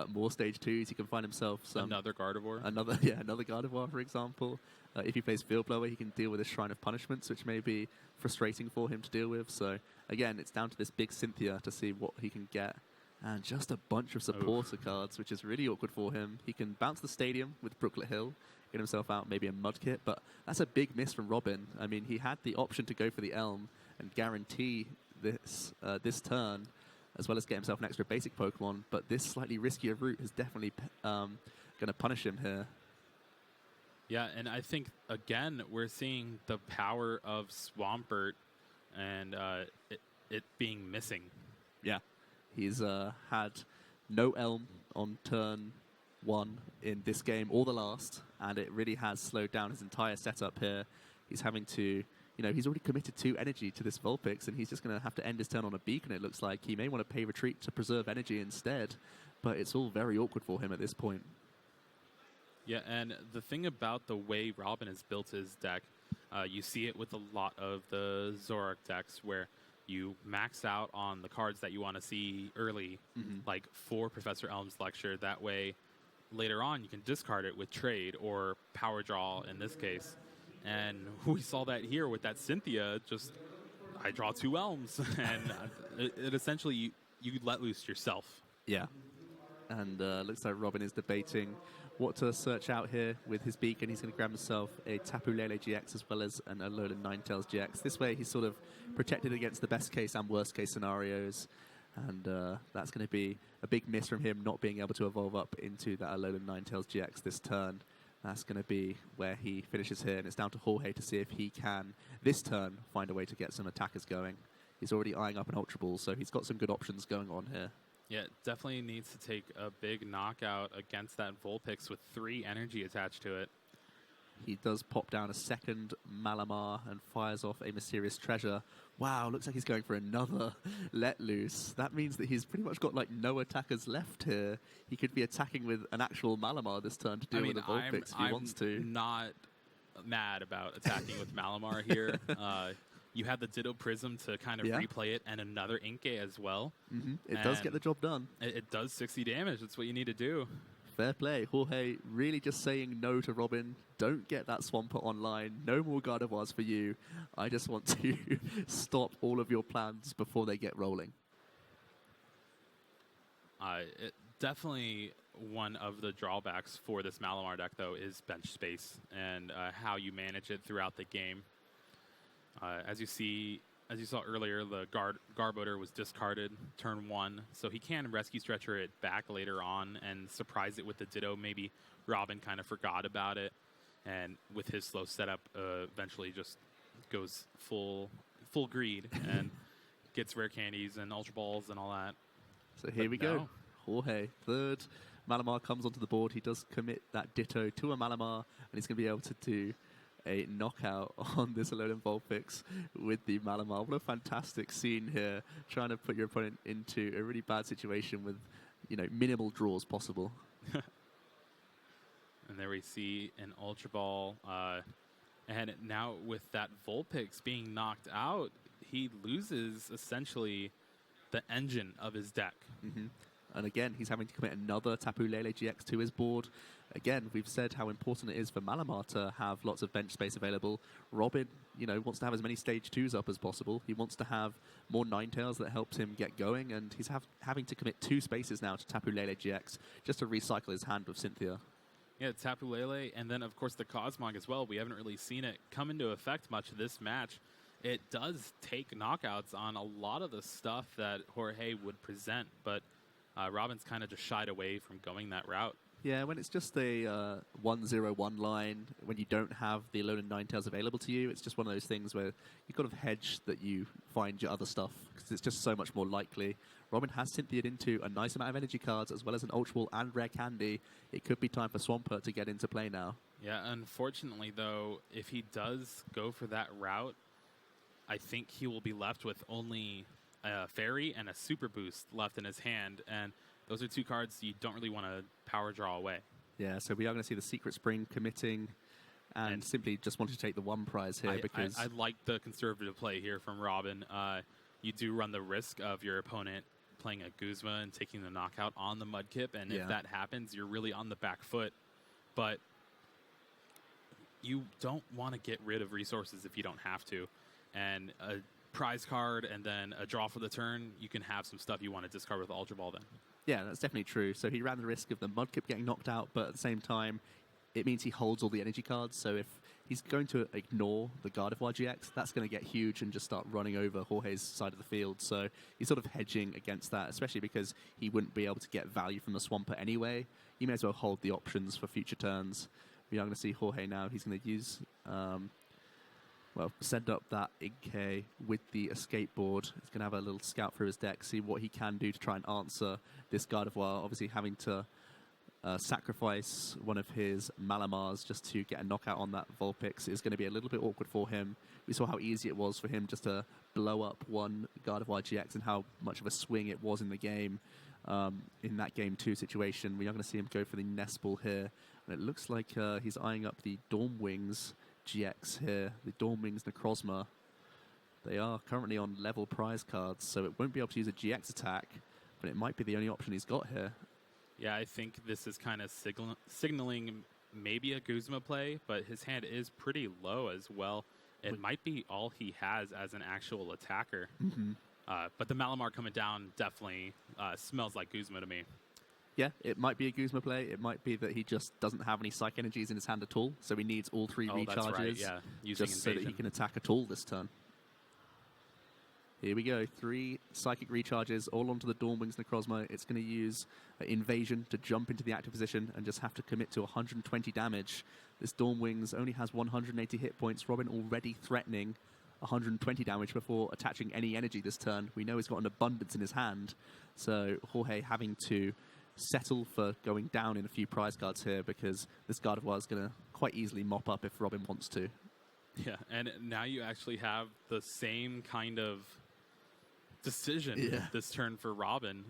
more stage 2s. He can find himself another Gardevoir. Another Gardevoir, for example. If he plays Field Blower, he can deal with a Shrine of Punishments, which may be frustrating for him to deal with. So, again, it's down to this big Cynthia to see what he can get. And just a bunch of supporter cards, which is really awkward for him. He can bounce the Stadium with Brooklet Hill, get himself out maybe a Mudkip, but that's a big miss from Robin. I mean, he had the option to go for the Elm and guarantee this turn, as well as get himself an extra basic Pokemon, but this slightly riskier route is definitely going to punish him here. Yeah, and I think, again, we're seeing the power of Swampert and it being missing. Yeah, he's had no Elm on turn 1 in this game or the last, and it really has slowed down his entire setup here. He's having to... he's already committed 2 energy to this Vulpix, and he's just going to have to end his turn on a Beacon, it looks like. He may want to pay retreat to preserve energy instead, but it's all very awkward for him at this point. Yeah, and the thing about the way Robin has built his deck, you see it with a lot of the Zoroark decks, where you max out on the cards that you want to see early, like for Professor Elm's Lecture. That way, later on, you can discard it with Trade or Power Draw in this case. And we saw that here with that Cynthia, just, I draw 2 Elms, and it essentially, you let loose yourself. Yeah. And looks like Robin is debating what to search out here with his Beacon. He's going to grab himself a Tapu Lele GX as well as an Alolan Ninetales GX. This way, he's sort of protected against the best case and worst case scenarios. And that's going to be a big miss from him not being able to evolve up into that Alolan Ninetales GX this turn. That's going to be where he finishes here, and it's down to Jorge to see if he can, this turn, find a way to get some attackers going. He's already eyeing up an Ultra Ball, so he's got some good options going on here. Yeah, definitely needs to take a big knockout against that Vulpix with 3 energy attached to it. He does pop down a second Malamar and fires off a Mysterious Treasure. Wow, looks like he's going for another Let Loose. That means that he's pretty much got like no attackers left here. He could be attacking with an actual Malamar this turn to deal with the Vulpix if he wants to. I'm not mad about attacking with Malamar here. You have the Ditto Prism to kind of replay it, and another Inkay as well. It does get the job done. It does 60 damage. That's what you need to do. Fair play. Jorge really just saying no to Robin. Don't get that Swampert online. No more Gardevoirs for you. I just want to stop all of your plans before they get rolling. Definitely one of the drawbacks for this Malamar deck, though, is bench space and how you manage it throughout the game. As you saw earlier, the Garbodor was discarded turn 1, so he can Rescue Stretcher it back later on and surprise it with the Ditto. Maybe Robin kind of forgot about it, and with his slow setup, eventually just goes full greed and gets rare candies and Ultra Balls and all that. So here we go. Jorge, third Malamar comes onto the board. He does commit that Ditto to a Malamar, and he's going to be able to do a knockout on this Alolan Vulpix with the Malamar. What a fantastic scene here, trying to put your opponent into a really bad situation with, minimal draws possible. And there we see an Ultra Ball. And now with that Vulpix being knocked out, he loses essentially the engine of his deck. And again, he's having to commit another Tapu Lele GX to his board. again, we've said how important it is for Malamar to have lots of bench space available. Robin, wants to have as many stage 2s up as possible. He wants to have more Ninetales that helps him get going, and he's having to commit 2 spaces now to Tapu Lele GX just to recycle his hand with Cynthia. Yeah, Tapu Lele, and then, of course, the Cosmog as well. We haven't really seen it come into effect much this match. It does take knockouts on a lot of the stuff that Jorge would present, but Robin's kind of just shied away from going that route. Yeah, when it's just a 1-0-1 line, when you don't have the Alolan Ninetales available to you, it's just one of those things where you've got to hedge that you find your other stuff, because it's just so much more likely. Robin has Cynthia'd into a nice amount of energy cards, as well as an Ultra Ball and Rare Candy. It could be time for Swampert to get into play now. Yeah, unfortunately, though, if he does go for that route, I think he will be left with only a Fairy and a Super Boost left in his hand, and those are 2 cards you don't really want to power draw away. Yeah, so we are going to see the Secret Spring committing and simply just wanted to take the 1 prize here because... I like the conservative play here from Robin. You do run the risk of your opponent playing a Guzma and taking the knockout on the Mudkip, and if that happens, you're really on the back foot. But you don't want to get rid of resources if you don't have to. And a prize card and then a draw for the turn, you can have some stuff you want to discard with Ultra Ball then. Yeah, that's definitely true. So he ran the risk of the Mudkip getting knocked out, but at the same time, it means he holds all the energy cards. So if he's going to ignore the Gardevoir GX, that's going to get huge and just start running over Jorge's side of the field. So he's sort of hedging against that, especially because he wouldn't be able to get value from the Swampert anyway. You may as well hold the options for future turns. We are going to see Jorge now. He's going to use... send up that Inkay with the escape board. He's going to have a little scout through his deck, see what he can do to try and answer this Gardevoir. Obviously, having to sacrifice one of his Malamars just to get a knockout on that Vulpix is going to be a little bit awkward for him. We saw how easy it was for him just to blow up one Gardevoir GX and how much of a swing it was in the game. In that Game 2 situation, we are going to see him go for the Nest Ball here. And it looks like he's eyeing up the Dormwings GX here, the Dormwings Necrozma. They are currently on level prize cards, so it won't be able to use a GX attack, but it might be the only option he's got here. Yeah, I think this is kind of signaling maybe a Guzma play, but his hand is pretty low as well. It might be all he has as an actual attacker. Mm-hmm. But the Malamar coming down definitely smells like Guzma to me. Yeah, it might be a Guzma play. It might be that he just doesn't have any Psych Energies in his hand at all, so he needs all 3 recharges that's right, yeah. Using just so that he can attack at all this turn. Here we go, 3 Psychic recharges all onto the Dormwings Necrozma. It's going to use Invasion to jump into the active position and just have to commit to 120 damage. This Dormwings only has 180 hit points. Robin already threatening 120 damage before attaching any energy this turn. We know he's got an abundance in his hand, so Jorge having to settle for going down in a few prize cards here because this Gardevoir is going to quite easily mop up if Robin wants to. Yeah, and now you actually have the same kind of decision this turn for Robin.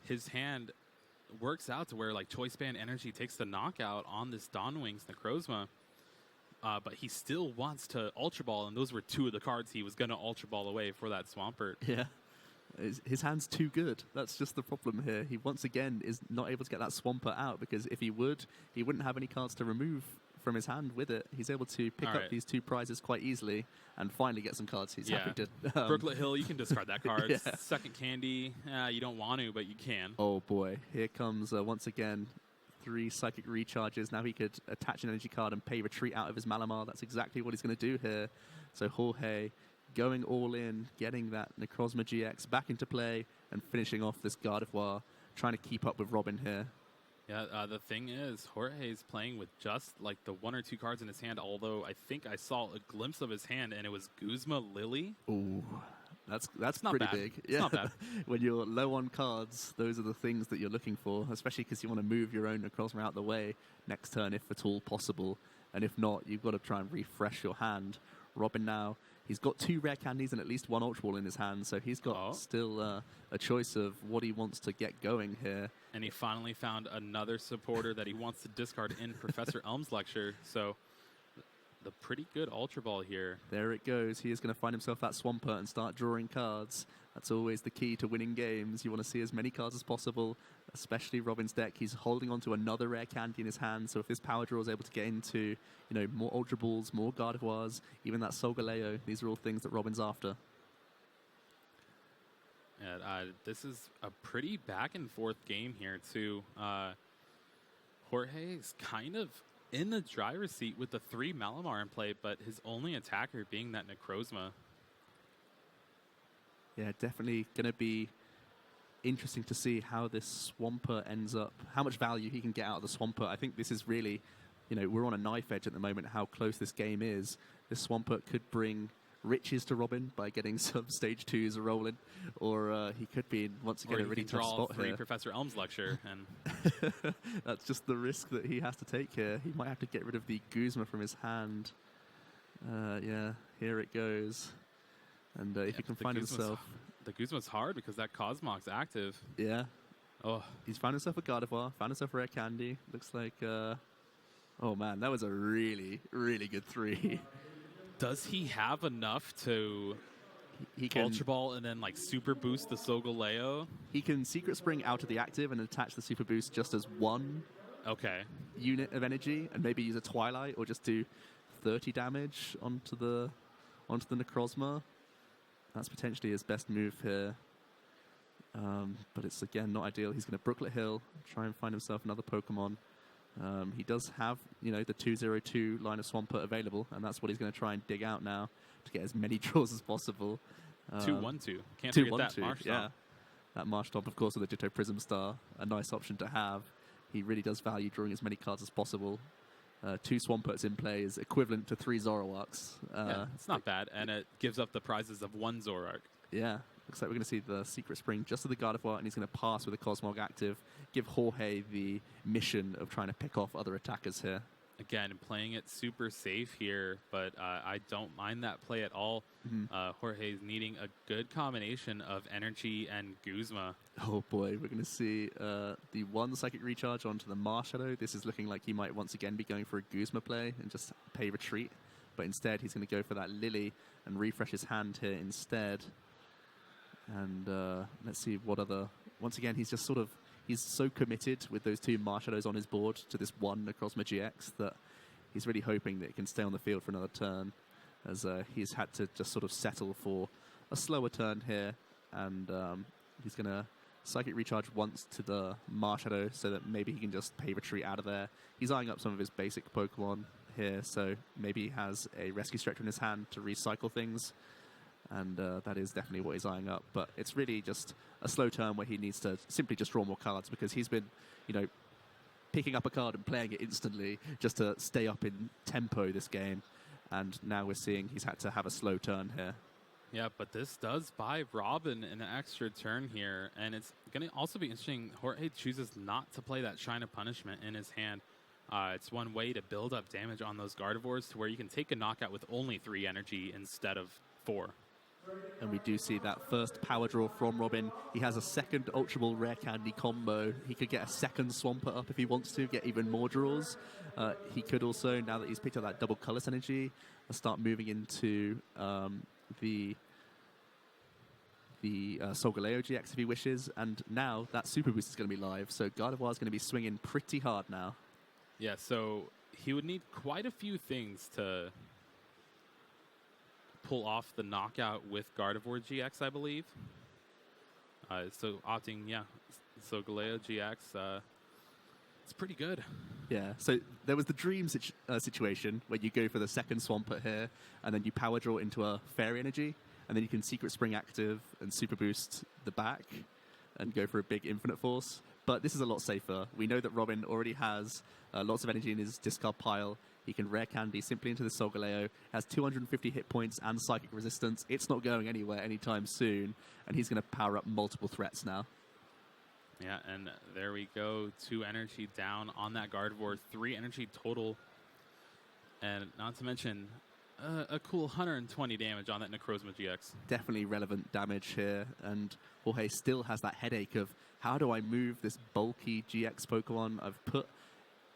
His hand works out to where like Choice Band Energy takes the knockout on this Dawnwings Necrozma, but he still wants to Ultra Ball, and those were 2 of the cards he was going to Ultra Ball away for that Swampert. Yeah. His hand's too good. That's just the problem here. He, once again, is not able to get that Swampert out because if he would, he wouldn't have any cards to remove from his hand with it. He's able to pick up these 2 prizes quite easily and finally get some cards he's happy to... Brooklet Hill, you can discard that card. Yeah. Second Candy, you don't want to, but you can. Oh boy, here comes once again 3 Psychic recharges. Now he could attach an energy card and pay retreat out of his Malamar. That's exactly what he's going to do here. So Jorge going all in, getting that Necrozma GX back into play and finishing off this Gardevoir, trying to keep up with Robin here. Yeah, the thing is, Jorge's playing with just like the 1 or 2 cards in his hand, although I think I saw a glimpse of his hand and it was Guzma Lily. Ooh, that's not pretty bad. big. It's not bad. When you're low on cards, those are the things that you're looking for, especially because you want to move your own Necrozma out the way next turn if at all possible. And if not, you've got to try and refresh your hand. Robin now, he's got 2 Rare Candies and at least 1 Ultra Ball in his hand, so he's got still a choice of what he wants to get going here. And he finally found another supporter that he wants to discard in Professor Elm's lecture, so the pretty good Ultra Ball here. There it goes. He is going to find himself that Swampert and start drawing cards. That's always the key to winning games. You want to see as many cards as possible, especially Robin's deck. He's holding on to another rare candy in his hand, so if this power draw is able to get into, more Ultra Balls, more Gardevoirs, even that Solgaleo, these are all things that Robin's after. Yeah, this is a pretty back and forth game here too. Jorge is kind of in the driver's seat with the 3 Malamar in play, but his only attacker being that Necrozma. Yeah, definitely going to be interesting to see how this Swampert ends up, how much value he can get out of the Swampert. I think this is really, we're on a knife edge at the moment, how close this game is. This Swampert could bring riches to Robin by getting some stage 2s rolling, or he could be in, once again, a really tough spot here. Professor Elm's lecture, and that's just the risk that he has to take here. He might have to get rid of the Guzma from his hand. Yeah, here it goes. And if he can find himself... The Guzma's hard because that Cosmog's active. Yeah. Oh, he's found himself a Gardevoir, found himself a rare candy. Looks like... oh, man, that was a really, really good 3. Does he have enough to he can Ultra Ball and then super boost the Solgaleo? He can Secret Spring out of the active and attach the Super Boost just as 1 unit of energy, and maybe use a Twilight or just do 30 damage onto the Necrozma. That's potentially his best move here. But it's, again, not ideal. He's going to Brooklet Hill, try and find himself another Pokemon. He does have, the 202 line of Swampert available, and that's what he's going to try and dig out now to get as many draws as possible. 2-1-2. Can't forget that Marsh Stomp. Yeah. That Marsh Stomp, of course, with the Ditto Prism Star, a nice option to have. He really does value drawing as many cards as possible. 2 Swamperts in play is equivalent to 3 Zoroarks. Yeah, it's not bad, and it gives up the prizes of 1 Zoroark. Yeah. Looks like we're going to see the Secret Spring just to the Gardevoir, and he's going to pass with a Cosmog active, give Jorge the mission of trying to pick off other attackers here. Again, playing it super safe here, but I don't mind that play at all. Jorge's needing a good combination of energy and Guzma. Oh boy, we're going to see the 1 Psychic Recharge onto the Marshadow. This is looking like he might once again be going for a Guzma play and just pay retreat, but instead he's going to go for that Lily and refresh his hand here instead. And let's see what other... Once again, he's just he's so committed with those 2 Marshadows on his board to this 1 Necrozma GX that he's really hoping that it can stay on the field for another turn, as he's had to just settle for a slower turn here. And he's going to Psychic Recharge once to the Marshadow so that maybe he can just pay retreat out of there. He's eyeing up some of his basic Pokemon here, so maybe he has a Rescue Stretcher in his hand to recycle things. And that is definitely what he's eyeing up. But it's really just a slow turn where he needs to simply just draw more cards, because he's been, picking up a card and playing it instantly just to stay up in tempo this game. And now we're seeing he's had to have a slow turn here. Yeah, but this does buy Robin an extra turn here. And it's going to also be interesting. Jorge chooses not to play that Shrine of Punishment in his hand. It's one way to build up damage on those Gardevoirs to where you can take a knockout with only 3 energy instead of 4. And we do see that first power draw from Robin. He has a second Ultra Ball Rare Candy combo. He could get a second Swampert up if he wants to, get even more draws. He could also, now that he's picked up that double Colorless Energy, start moving into the Solgaleo GX if he wishes. And now that Super Boost is going to be live, so Gardevoir is going to be swinging pretty hard now. Yeah, so he would need quite a few things to pull off the knockout with Gardevoir GX, I believe. So opting, Solgaleo GX, it's pretty good. Yeah, so there was the dream situation where you go for the second Swampert here, and then you power draw into a Fairy Energy, and then you can Secret Spring active and Super Boost the back and go for a big Infinite Force. But this is a lot safer. We know that Robin already has lots of energy in his discard pile. He can Rare Candy simply into the Solgaleo, has 250 hit points and Psychic Resistance. It's not going anywhere anytime soon, and he's going to power up multiple threats now. Yeah, and there we go. 2 energy down on that Gardevoir, 3 energy total. And not to mention, a cool 120 damage on that Necrozma GX. Definitely relevant damage here, and Jorge still has that headache of, how do I move this bulky GX Pokemon? I've put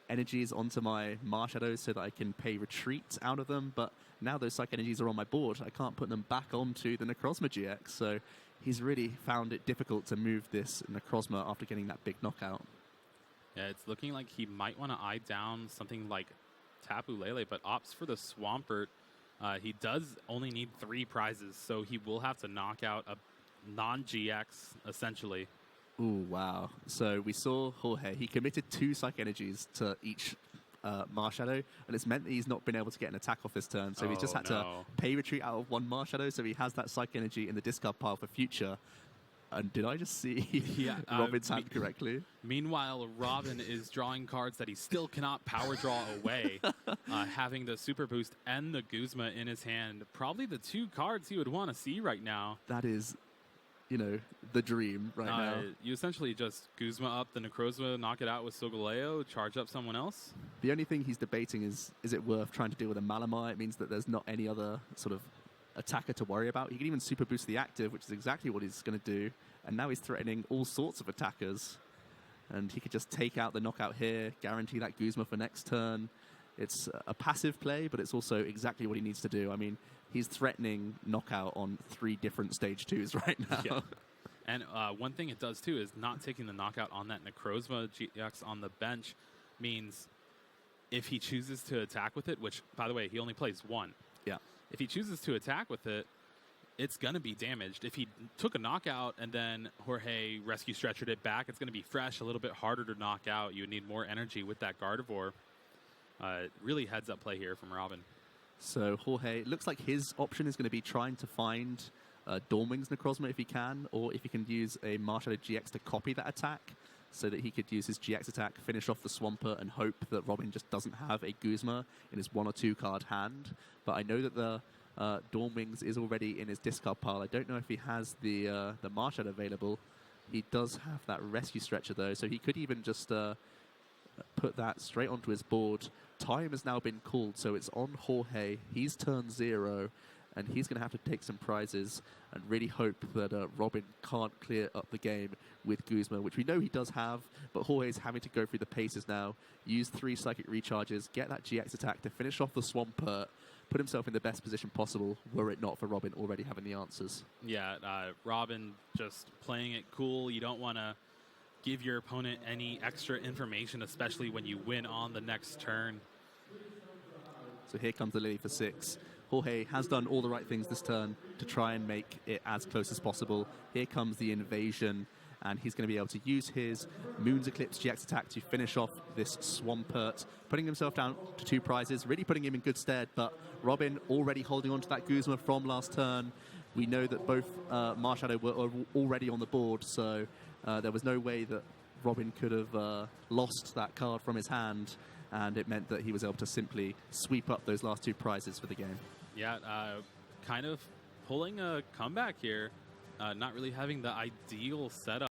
energies onto my Marshadows so that I can pay retreat out of them, but now those Psych Energies are on my board. I can't put them back onto the Necrozma GX, so he's really found it difficult to move this Necrozma after getting that big knockout. Yeah, it's looking like he might want to eye down something like Tapu Lele, but opts for the Swampert. He does only need 3 prizes, so he will have to knock out a non-GX, essentially. Ooh, wow. So we saw Jorge. He committed 2 Psych Energies to each Marshadow, and it's meant that he's not been able to get an attack off this turn, so he's just had to pay retreat out of 1 Marshadow, so he has that Psych Energy in the discard pile for future. And did I just see Robin's hand correctly? Meanwhile, Robin is drawing cards that he still cannot power draw away, having the Super Boost and the Guzma in his hand. Probably the 2 cards he would want to see right now. That is, you know, the dream right now. You essentially just Guzma up the Necrozma, knock it out with Solgaleo, charge up someone else. The only thing he's debating is it worth trying to deal with a Malamar? It means that there's not any other sort of attacker to worry about. He can even Super Boost the active, which is exactly what he's going to do. And now he's threatening all sorts of attackers. And he could just take out the knockout here, guarantee that Guzma for next turn. It's a passive play, but it's also exactly what he needs to do. I mean, he's threatening knockout on 3 different stage 2s right now. Yeah. And one thing it does, too, is not taking the knockout on that Necrozma GX on the bench means if he chooses to attack with it, which, by the way, he only plays 1. Yeah. If he chooses to attack with it, it's going to be damaged. If he took a knockout and then Jorge rescue stretchered it back, it's going to be fresh, a little bit harder to knock out. You would need more energy with that Gardevoir. Really heads-up play here from Robin. So Jorge, it looks like his option is going to be trying to find Dawnwing's Necrozma if he can, or if he can use a Marshadow GX to copy that attack, so that he could use his GX attack, finish off the Swampert, and hope that Robin just doesn't have a Guzma in his 1 or 2 card hand. But I know that the Dawnwings is already in his discard pile. I don't know if he has the Marshadow available. He does have that Rescue Stretcher, though, so he could even just put that straight onto his board. Time has now been called, so it's on Jorge. He's turn 0, and he's going to have to take some prizes and really hope that Robin can't clear up the game with Guzma, which we know he does have, but Jorge's having to go through the paces now, use 3 Psychic Recharges, get that GX attack to finish off the Swampert, put himself in the best position possible, were it not for Robin already having the answers. Yeah, Robin just playing it cool. You don't want to give your opponent any extra information, especially when you win on the next turn. So here comes the Lily for 6. Jorge has done all the right things this turn to try and make it as close as possible. Here comes the invasion, and he's going to be able to use his Moon's Eclipse GX attack to finish off this Swampert, putting himself down to 2 prizes, really putting him in good stead, but Robin already holding on to that Guzma from last turn. We know that both Marshadow were already on the board, so there was no way that Robin could have lost that card from his hand, and it meant that he was able to simply sweep up those last 2 prizes for the game. Yeah, kind of pulling a comeback here, not really having the ideal setup.